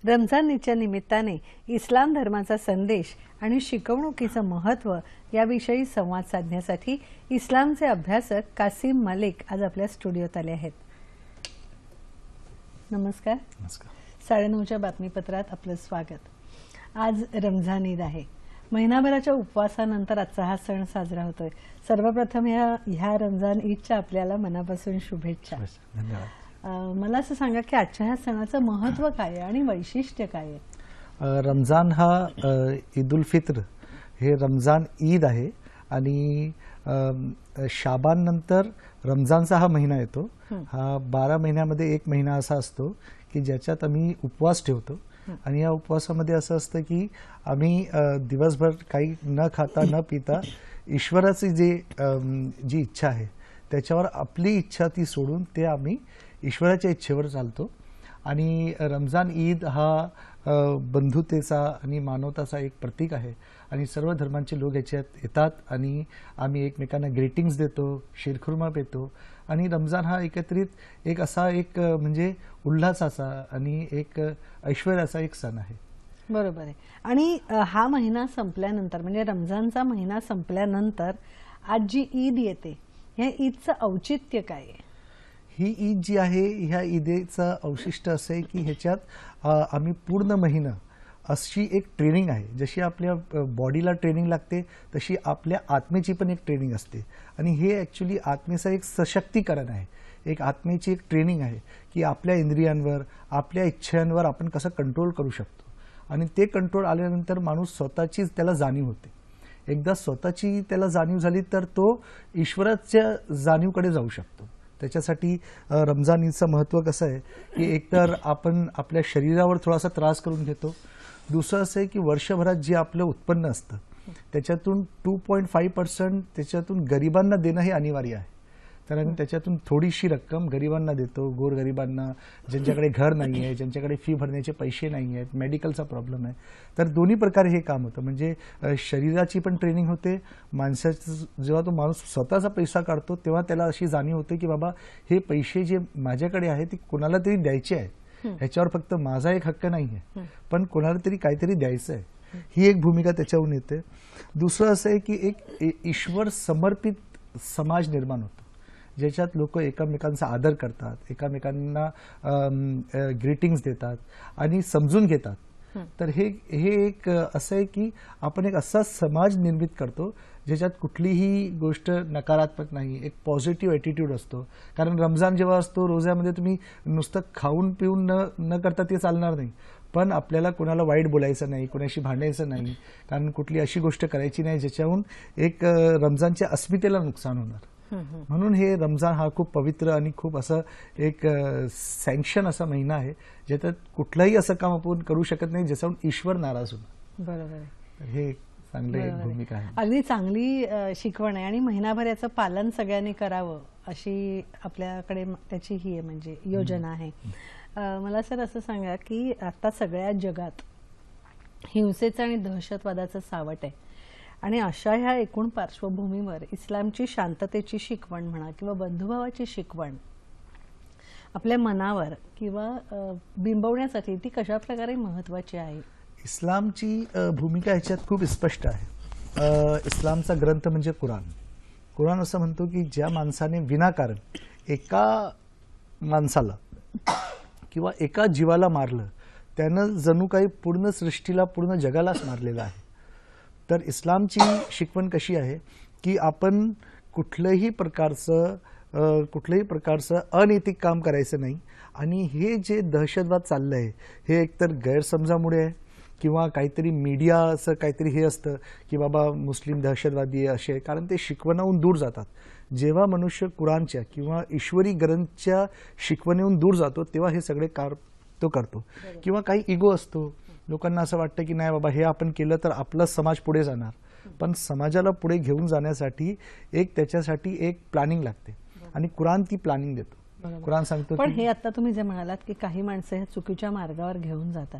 रमजानच्या निमित्ताने इस्लाम धर्माचा संदेश आणि शिकवणुकीचं महत्त्व याविषयी संवाद साधण्यासाठी इस्लामचे अभ्यासक कासिम मलिक आज आपल्या स्टुडिओत आले आहेत। नमस्कार। नमस्कार। 9:30च्या बातमीपत्रात आपलं स्वागत। आज रमजान ईद आहे। महिनाभराच्या उपवासानंतर आजचा हा सण साजरा होतोय। सर्वप्रथम ह्या रमजान ईदच्या आपल्याला मनापासून शुभेच्छा। धन्यवाद। मला असं सांगा की आजच्या ह्या सणाचं महत्त्व काय आहे आणि वैशिष्ट्य काय आहे? रमजान हा ईद उल फित्र हे रमजान ईद आहे आणि शाबान नंतर रमजानचा हा महिना येतो। हा 12 महिन्यामध्ये एक महिना असा असतो की ज्याच्यात आम्ही उपवास ठेवतो आणि या उपवासामध्ये असं असतं की आम्ही दिवसभर काही न खाता न पिता ईश्वराची जी इच्छा आहे त्याच्यावर आपली इच्छा ती सोडून ते आम्ही ईश्वराच्या इच्छेवर चालतो। आणि रमजान ईद हा बंधुतेचा आणि मानवताचा एक प्रतीक आहे आणि सर्व धर्मांचे लोक याच्यात येतात आणि आम्ही एकमेकांना ग्रीटिंग्स देतो, शीरखुर्मा देतो आणि रमजान हा एकत्रित एक असा एक म्हणजे उल्हासाचा आणि एक ऐश्वर्याचा एक सण आहे। बरोबर आहे। आणि हा महिना संपल्यानंतर म्हणजे रमजानचा महिना संपल्यानंतर आज जी ईद येते ह्या ईदचं औचित्य काय आहे? ही ईद जी आहे ह्या ईदेचं औशिष्ट्य असं आहे की ह्याच्यात आम्ही पूर्ण महिना अशी एक ट्रेनिंग आहे। जशी आपल्या बॉडीला ट्रेनिंग लागते तशी आपल्या आत्मेची पण एक ट्रेनिंग असते आणि हे ॲक्च्युली आत्मेचं एक सशक्तीकरण आहे। एक आत्मेची एक ट्रेनिंग आहे की आपल्या इंद्रियांवर आपल्या इच्छांवर आपण कसं कंट्रोल करू शकतो आणि ते कंट्रोल आल्यानंतर माणूस स्वतःचीच त्याला जाणीव होते। एकदा स्वतःची त्याला जाणीव झाली तर तो ईश्वराच्या जाणीवकडे जाऊ शकतो। त्याच्यासाठी रमजान ईदचं महत्त्व कसं आहे की एकतर आपण आपल्या शरीरावर थोडासा त्रास करून घेतो। दुसरं असं आहे की वर्षभरात जे आपलं उत्पन्न असतं त्याच्यातून 2.5% त्याच्यातून गरिबांना देणं हे अनिवार्य आहे। तर आम्ही त्याच्यातून थोडीशी रक्कम गरिबांना देतो, गोरगरिबांना, ज्यांच्याकडे घर नाही आहे, ज्यांच्याकडे फी भरण्याचे पैसे नाही आहेत, मेडिकलचा प्रॉब्लेम आहे। तर दोन्ही प्रकारे हे काम होतं। म्हणजे शरीराची पण ट्रेनिंग होते। माणसाचं जेव्हा तो माणूस स्वतःचा पैसा काढतो तेव्हा त्याला अशी जाणीव होते की बाबा हे पैसे जे माझ्याकडे आहेत ते कोणाला तरी द्यायचे आहेत, ह्याच्यावर फक्त माझा एक हक्क नाही आहे पण कोणाला तरी काहीतरी द्यायचं आहे, ही एक भूमिका त्याच्याहून येते। दुसरं असं आहे की एक ईश्वर समर्पित समाज निर्माण होतो ज्याच्यात लोक एकमेकांचा आदर करतात, एकमेकांना ग्रीटिंग्स देतात आणि समजून घेतात। तर हे एक असं आहे की आपण एक असा समाज निर्मित करतो ज्याच्यात कुठलीही गोष्ट नकारात्मक नाही, एक पॉझिटिव्ह ॲटिट्यूड असतो। कारण रमजान जेव्हा असतो रोजामध्ये तुम्ही नुसतं खाऊन पिऊन न करता ते चालणार नाही, पण आपल्याला कोणाला वाईट बोलायचं नाही, कोणाशी भांडायचं नाही, कारण कुठली अशी गोष्ट करायची नाही ज्याच्याहून एक रमजानच्या अस्मितेला नुकसान होणार। म्हणून हे रमजान हा खूप पवित्र आणि खूप असं एक सँक्शन असा महिना आहे ज्याच्यात कुठलंही असं काम आपण करू शकत नाही ज्याच्याहून ईश्वर नाराज होणार। बरोबर आहे। हे चांगली भूमिका आहे। अगदी चांगली शिकवण आहे आणि महिनाभर याचं पालन सगळ्यांनी करावं अशी आपल्याकडे त्याची ही आहे म्हणजे योजना आहे। मला सर असं सांगा की आता सगळ्या जगात हिंसेचं आणि दहशतवादाचं सावट आहे आणि अशा ह्या एकूण पार्श्वभूमीवर इस्लामची शांततेची शिकवण म्हणा किंवा बंधुभावाची शिकवण आपल्या मनावर किंवा बिंबवण्यासाठी ती कशा प्रकारे महत्त्वाची आहे? इस्लामची भूमिका ह्याच्यात खूप स्पष्ट आहे। इस्लामचा ग्रंथ म्हणजे कुराण। कुराण असं म्हणतो की ज्या माणसाने विनाकारण एका माणसाला किंवा एका जीवाला मारलं त्यानं जणू काही पूर्ण सृष्टीला पूर्ण जगालाच मारलेलं आहे। तर इस्लामची शिकवण कशी आहे की आपण कुठल्याही प्रकारचं अनैतिक काम करायचं नाही आणि हे जे दहशतवाद चाललं आहे हे एकतर गैरसमजामुळे आहे किंवा काहीतरी मीडियाचं काहीतरी हे असतं की बाबा मुस्लिम दहशतवादी असे आहे, कारण ते शिकवणाहून दूर जातात। जेव्हा मनुष्य कुराणच्या किंवा ईश्वरी ग्रंथच्या शिकवणीहून दूर जातो तेव्हा हे सगळे कार तो करतो। किंवा काही इगो असतो, लोकांना असं वाटतं की नाही बाबा हे आपण केलं तर आपला समाज पुढे जाणार, पण समाजाला पुढे घेऊन जाण्यासाठी त्याच्यासाठी एक प्लॅनिंग लागते आणि कुराण ती प्लॅनिंग देतो। कुराण सांगतो पण हे आता तुम्ही जे म्हणालात की काही माणसं ह्या चुकीच्या मार्गावर घेऊन जातात,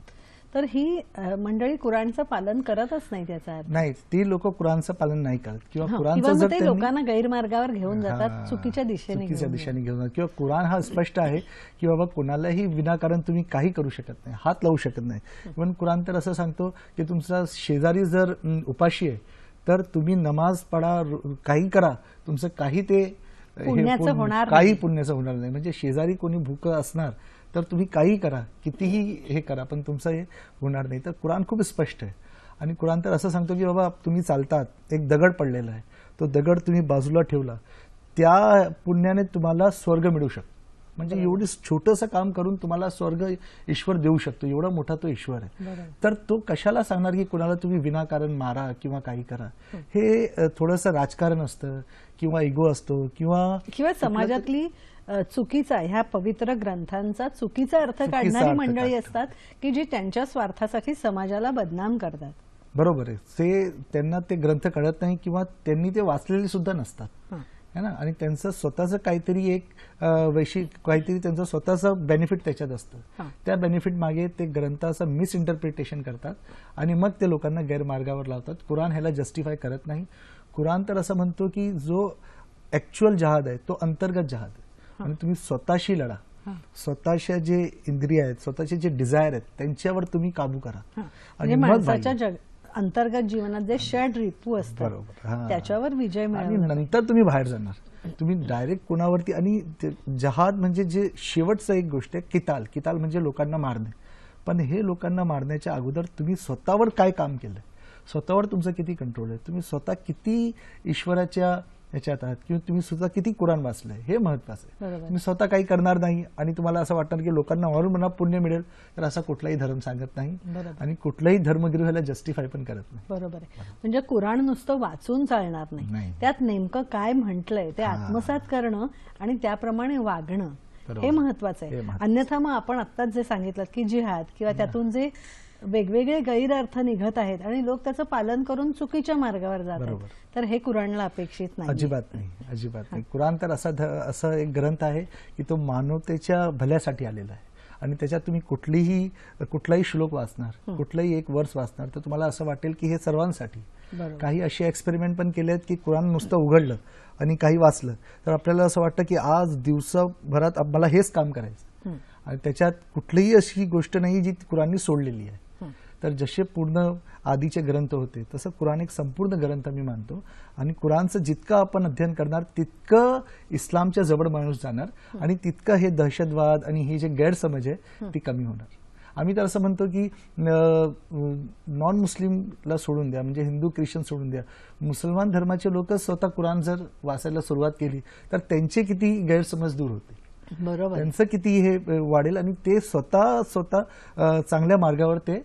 तर ही मंडळी कुराणचं पालन करतच नाही त्याचा अर्थ. नाही, ती लोक कुराणचं पालन नाही करत किंवा किंवा कुराणचं मग जर ते त्यांनी लोकांना गैरमार्गावर घेऊन जातात, हां, चुकीच्या दिशेने चुकीच्या घेऊन दिशेने घेऊन जातात. किंवा कुराण हा स्पष्ट आहे की बाबा कुणालाही विनाकारण तुम्ही काही करू शकत नाही, हात लावू शकत नाही. पण कुराण तर असं सांगतो की तुमचा शेजारी जर उपाशी आहे तर तुम्ही नमाज पढा, काही करा, तुमचं काही ते पुण्याचं होणार काही नाही. पुण्याचं होणार नाही. म्हणजे शेजारी कोणी भूकं असणार तर तुम्ही काही करा, कितीही हे करा, पण तुमचं हे होणार नाही. तर कुराण खूप स्पष्ट आहे. आणि कुराण तर असं सांगतो की बाबा तुम्ही चालतात, एक दगड पडलेला आहे, तो दगड तुम्ही बाजूला ठेवला, त्या पुण्याने तुम्हाला स्वर्ग मिळू शकतो. म्हणजे एवढी छोटंसं काम करून तुम्हाला स्वर्ग ईश्वर देऊ शकतो, एवढा मोठा तो ईश्वर आहे. बरोबर. तर तो कशाला सांगणार की कुणाला तुम्ही विनाकारण मारा किंवा काही करा. हे थोडंसं राजकारण असतं किंवा इगो असतो किंवा समाजातली चुकीचा, ह्या पवित्र ग्रंथांचा चुकीचा अर्थ चुकीचा काढणारी अर्थ मंडळी काढतात. असतात की जी त्यांच्या स्वार्थासाठी समाजाला बदनाम करतात. बरोबर आहे. ते त्यांना ते ग्रंथ कळत नाही किंवा त्यांनी ते वाचलेले सुद्धा नसतात, हं. है ना. आणि त्यांचं स्वतःचं काहीतरी एक काहीतरी त्यांचं स्वतःचं बेनिफिट त्याच्यात असतं. हां. त्या बेनिफिट मागे ते ग्रंथाचं मिसइंटरप्रिटेशन करतात आणि मग ते लोकांना गैरमार्गावर लावतात. कुराण ह्याला जस्टिफाय करत नाही. कुराण तर असं म्हणतो की जो ऍक्च्युअल जहाद आहे तो अंतर्गत जहाद आहे. आणि तुम्ही स्वतःशी लढा, स्वतःच्या जे इंद्रिय आहेत, स्वतःचे जे डिझायर आहेत त्यांच्यावर तुम्ही काबू करा. म्हणजे मग माणसाच्या अंतर्गत जीवनात जे षड रिपू असतात बरोबर, हां. त्याच्यावर विजय आणि मिळवला. नंतर तुम्ही बाहेर जाणार, तुम्ही डायरेक्ट कोणावरती. आणि जहाद म्हणजे जे शेवटचं एक गोष्ट आहे, किताल म्हणजे लोकांना मारणे. पण हे लोकांना मारण्याच्या अगोदर तुम्ही स्वतःवर काय काम केलं, स्वतःवर तुमचं किती कंट्रोल आहे, तुम्ही स्वतः किती ईश्वराच्या ह्याच्यात आहात किंवा तुम्ही स्वतः किती कुराण वाचलंय, हे महत्वाचं आहे. बरोबर. तुम्ही स्वतः काही करणार नाही आणि तुम्हाला असं वाटणार की लोकांना वरून मला पुण्य मिळेल, तर असा कुठलाही धर्म सांगत नाही. बरोबर. आणि कुठलाही धर्मगुरू ह्याला जस्टिफाय पण करत नाही. बरोबर आहे. म्हणजे कुराण नुसतं वाचून चालणार नाही, नाही. त्यात नेमकं काय म्हटलंय ते आत्मसात करणं आणि त्याप्रमाणे वागणं बरोबर. हे महत्वाचं हे आहे. महत्त्वाचं. अन्यथा मग आपण आत्ताच जे सांगितलं की जिहाद किंवा त्यातून जे वेगवेगळे गैरअर्थ निघत आहेत आणि लोक त्याचं पालन करून चुकीच्या मार्गावर जात आहेत, बरोबर. तर हे कुराणला अपेक्षित नाही. अजिबात नाही, अजिबात नाही. कुराण तर असा एक ग्रंथ आहे की तो मानवतेच्या भल्यासाठी आलेला आहे. आणि त्याच्यात तुम्ही कुठलाही श्लोक वाचणार, कुठलाही एक वर्स वाचणार, तर तुम्हाला असं वाटेल की हे सर्वांसाठी. बरोबर. काही असे एक्सपेरिमेंट पण केले आहेत की कुराण नुसतं उघडलं आणि काही वाचलं तर आपल्याला असं वाटतं की आज दिवसाभरात मला हेच काम करायचं. आणि त्याच्यात कुठलीही अशी गोष्ट नाही जी कुराणनी सोडलेली आहे. तर जसे पूर्ण आधीचे ग्रंथ होते तसं कुराण एक संपूर्ण ग्रंथ मी मानतो. आणि कुराणचं जितकं आपण अध्ययन करणार तितकं इस्लामच्या जवळ माणूस जाणार आणि तितकं हे दहशतवाद आणि हे जे गैरसमज आहे ती कमी होणार. आम्ही तर असं म्हणतो की नॉन मुस्लिमला सोडून द्या, म्हणजे हिंदू ख्रिश्चन सोडून द्या, मुसलमान धर्माचे लोक स्वतः कुराण जर वाचायला सुरुवात केली तर त्यांचे किती गैरसमज दूर होते, बरोबर. त्यांचं किती हे वाढेल आणि ते स्वतः चांगल्या मार्गावर ते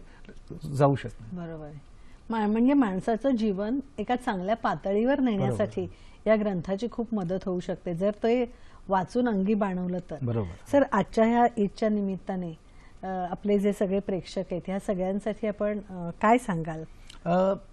जाऊ शकतात. बरोबर आहे. म्हणजे माणसाचं जीवन एका चांगल्या पातळीवर नेण्यासाठी या ग्रंथाची खूप मदत होऊ शकते जर ते वाचून अंगी बाणवलं तर. बरोबर. सर, आजच्या ह्या ईदच्या निमित्ताने आपले जे सगळे प्रेक्षक आहेत ह्या सगळ्यांसाठी आपण काय सांगाल?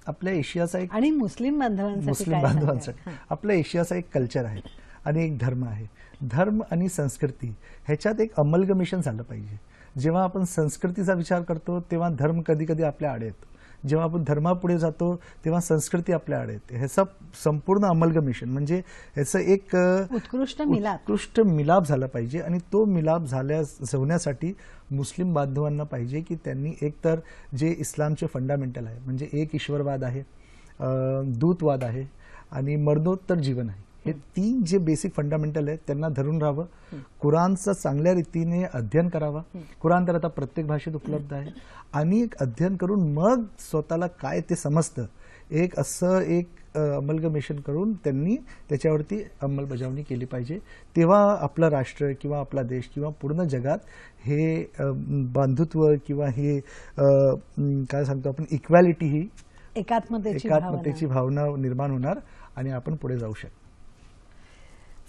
आपल्या एशियाचा एक आणि मुस्लिम बांधवांसाठी काय सांगाल? आपल्या एशियाचा एक कल्चर आहे आणि एक धर्म आहे. धर्म आणि संस्कृती ह्याच्यात एक अमलगमेशन झालं पाहिजे. जेव्हा आपण संस्कृतीचा विचार करतो तेव्हा धर्म कधी कधी आपल्या आड येतो, जेव्हा आपण धर्मापुढे जातो तेव्हा संस्कृती आपल्या आड येते. ह्याचा संपूर्ण अमलगमेशन म्हणजे ह्याचं एक उत्कृष्ट मिलाप झाला पाहिजे. आणि तो मिलाप होण्यासाठी मुस्लिम बांधवांना पाहिजे की त्यांनी एकतर जे इस्लामचे फंडामेंटल आहे म्हणजे एक ईश्वरवाद आहे, दूतवाद आहे आणि मरणोत्तर जीवन आहे, हे तीन जे बेसिक फंडामेंटल आहेत त्यांना धरून राहावं. कुराणचं चांगल्या रीतीने अध्ययन करावं. कुराण तर आता प्रत्येक भाषेत उपलब्ध आहे. आणि अध्ययन करून मग स्वतःला काय ते समजतं एक अमलगमेशन करून त्यांनी त्याच्यावरती अंमलबजावणी केली पाहिजे. तेव्हा आपलं राष्ट्र किंवा आपला देश किंवा पूर्ण जगात हे बंधुत्व किंवा हे काय सांगतो आपण इक्वॅलिटी ही एकात्मतेची भावना निर्माण होणार आणि आपण पुढे जाऊ शकतो.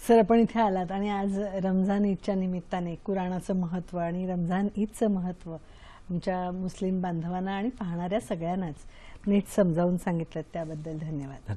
सर, आपण इथे आलात आणि आज रमजान ईदच्या निमित्ताने कुराणाचं महत्त्व आणि रमजान ईदचं महत्त्व आमच्या मुस्लिम बांधवांना आणि पाहणाऱ्या सगळ्यांनाच नीट समजावून सांगितलं, त्याबद्दल धन्यवाद.